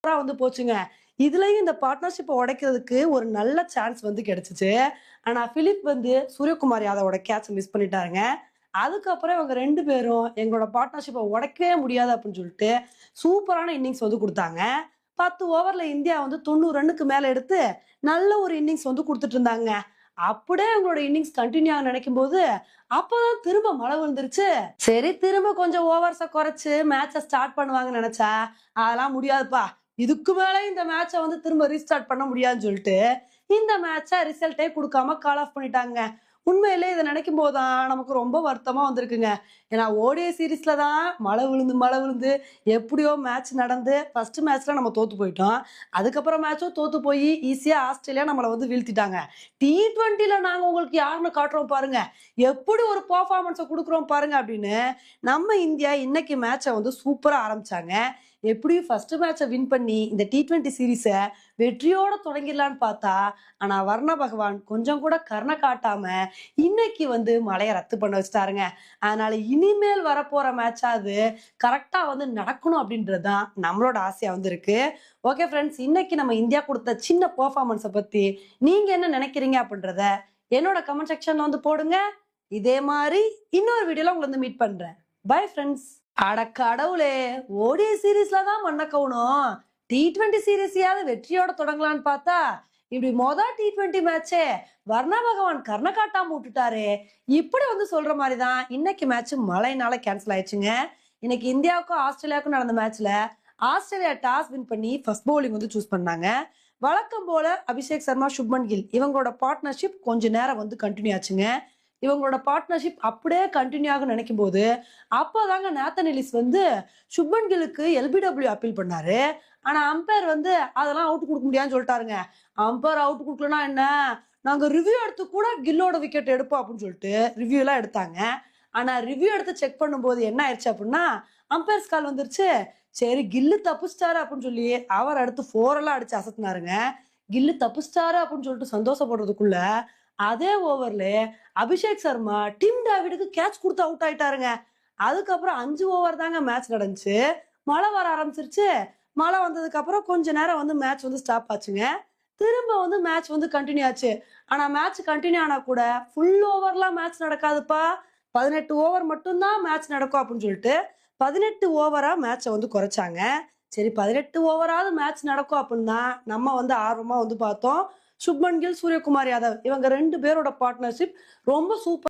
வந்து போச்சுங்க. இதுலயும் இந்த பார்ட்னர்ஷிப்ப உடைக்கிறதுக்கு ஒரு நல்ல சான்ஸ் வந்து கிடைச்சுச்சு. ஆனா பிலிப் வந்து சூரியகுமார் யாதவோட கேட்ச மிஸ் பண்ணிட்டாருங்க. அதுக்கப்புறம் இவங்க 2 பேரும் எங்களோட பார்ட்னர்ஷிப்ப உடைக்கவே முடியாது அப்படின்னு சொல்லிட்டு சூப்பரான இன்னிங்ஸ் வந்து குடுத்தாங்க. 10 ஓவர்ல இந்தியா வந்து 90 ரன்னுக்கு மேல எடுத்து நல்ல ஒரு இன்னிங்ஸ் வந்து குடுத்துட்டு இருந்தாங்க. அப்படியே அவங்களோட இன்னிங்ஸ் கன்டின்யூ ஆக நினைக்கும்போது, அப்பதான் திரும்ப மழை விழுந்துருச்சு. சரி திரும்ப கொஞ்சம் ஓவர்ஸ குறைச்சு மேட்ச ஸ்டார்ட் பண்ணுவாங்கன்னு நெனச்சா, அதெல்லாம் முடியாதுப்பா. இதுக்கு மேல இந்த மேட்ச வந்து திரும்ப ரீஸ்டார்ட் பண்ண முடியாதுன்னு சொல்லிட்டு, இந்த மேட்ச ரிசல்ட்டே குடுக்காம கால் ஆஃப் பண்ணிட்டாங்க. உண்மையிலே இத நினைக்கும்போது தான் நமக்கு ரொம்ப வருத்தமா வந்திருக்குங்க. ஏன்னா ஓடிஐ சீரிஸ்ல தான் மழை விழுந்து எப்படியோ மேட்ச் நடந்து ஃபர்ஸ்ட் மேட்ச்ல நம்ம தோத்து போயிட்டோம். அதுக்கப்புறம் மேட்சும் தோத்து போய் ஈஸியா ஆஸ்திரேலியா நம்மள வந்து வீழ்த்திட்டாங்க. T20ல நாங்க உங்களுக்கு யாருன்னு காட்டுறோம் பாருங்க. எப்படி ஒரு பெர்ஃபார்மன்ஸ குடுக்குறோம் பாருங்க அப்படின்னு, நம்ம இந்தியா இன்னைக்கு மேட்ச வந்து சூப்பரா ஆரம்பிச்சாங்க. எப்படியும் ஃபர்ஸ்ட் மேட்ச வின் பண்ணி இந்த T20 சீரிஸ வெற்றியோட தொடங்கிடலான்னு பார்த்தா, ஆனா வர்ண பகவான் கொஞ்சம் கூட கருணை காட்டாம இன்னைக்கு வந்து மழைய ரத்து பண்ண வச்சுட்டாருங்க. அதனால இனிமேல் வரப்போற மேட்சாவது கரெக்ட்டா வந்து நடக்கணும் அப்படின்றது தான் நம்மளோட ஆசையா வந்து இருக்கு. ஓகே ஃப்ரெண்ட்ஸ், இன்னைக்கு நம்ம இந்தியா குடுத்த சின்ன பெர்ஃபார்மன்ஸ பத்தி நீங்க என்ன நினைக்கிறீங்க அப்படின்றத என்னோட கமெண்ட் செக்ஷன்ல வந்து போடுங்க. இதே மாரி இன்னொரு வீடியோல உங்கள வந்து மீட் பண்றேன். Bye friends. அட கடவுளே! ஓடிஐ சீரிஸ்ல தான் மண்ண கவுனோம். T20 சீரிஸையாவது வெற்றியோட தொடங்கலான்னு பார்த்தா, இப்படி T20 மேட்சே வர்ண பகவான் கருணை காட்டாம விட்டுட்டாரே! இப்படி வந்து சொல்ற மாரி தான் இன்னைக்கு மேட்ச் மழைனால கேன்சல் ஆயிடுச்சுங்க. இன்னைக்கு இந்தியாவுக்கும் ஆஸ்திரேலியாவுக்கும் நடந்த மேட்ச்ல ஆஸ்திரேலியா டாஸ் வின் பண்ணி ஃபர்ஸ்ட் பவுலிங் வந்து சூஸ் பண்ணாங்க. வழக்கம் போல அபிஷேக் சர்மா, சுப்மன் கில் இவங்களோட பார்ட்னர்ஷிப் கொஞ்ச நேரம் வந்து கன்டின்யூ ஆச்சுங்க. இவங்களோட பார்ட்னர்ஷிப் அப்படியே கன்டின்யூ ஆகும் நினைக்கும் போது அப்பதாங்க நேத்தன் எலிஸ் வந்து சுப்மன் கில்லுக்கு எல்பிடபிள்யூ அப்பீல் பண்ணாரு. ஆனா அம்பையர் வந்து அதெல்லாம் அவுட் கொடுக்க முடியாதுன்னு சொல்லிட்டாருங்க. அம்பையர் அவுட் கொடுக்கலன்னா என்ன, நாங்க ரிவ்யூ எடுத்து கூட கில்லோட விக்கெட் எடுப்போம் அப்படின்னு சொல்லிட்டு ரிவ்யூ எல்லாம் எடுத்தாங்க. ஆனா ரிவ்யூ எடுத்து செக் பண்ணும்போது என்ன ஆயிடுச்சு அப்படின்னா, அம்பையர்ஸ் கால் வந்துருச்சு. சரி கில்லு தப்பிச்சிட்டாரு அப்படின்னு சொல்லி அவர் அடுத்து 4 எல்லாம் அடிச்சு அசத்தினாருங்க. கில்லு தப்பிச்சிட்டாரு அப்படின்னு சொல்லிட்டு சந்தோஷப்படுறதுக்குள்ள அதே ஓவர்ல அபிஷேக் சர்மா டிம் டேவிடுக்கு கேட்ச் கொடுத்து அவுட் ஆயிட்டாருங்க. அதுக்கப்புறம் 5 ஓவர் தாங்க மேட்ச் நடந்துச்சு. மழை வர ஆரம்பிச்சிருச்சு. மழை வந்ததுக்கு அப்புறம் கொஞ்ச நேரம் வந்து மேட்ச் வந்து ஸ்டாப் ஆச்சுங்க. திரும்ப வந்து மேட்ச் வந்து கண்டினியூ ஆச்சு. ஆனா மேட்ச் கண்டினியூ ஆனா கூட ஃபுல் ஓவர்லாம் மேட்ச் நடக்காதுப்பா. 18 ஓவர் மட்டும்தான் மேட்ச் நடக்கும் அப்படின்னு சொல்லிட்டு 18 ஓவரா மேட்சை வந்து குறைச்சாங்க. சரி 18 ஓவராவது மேட்ச் நடக்கும் அப்படின்னு தான் நம்ம வந்து ஆர்வமா வந்து பார்த்தோம். சுப்மன் கில், சூரியகுமார் யாதவ் இவங்க 2 பேரோட பார்ட்னர்ஷிப் ரொம்ப சூப்பர்.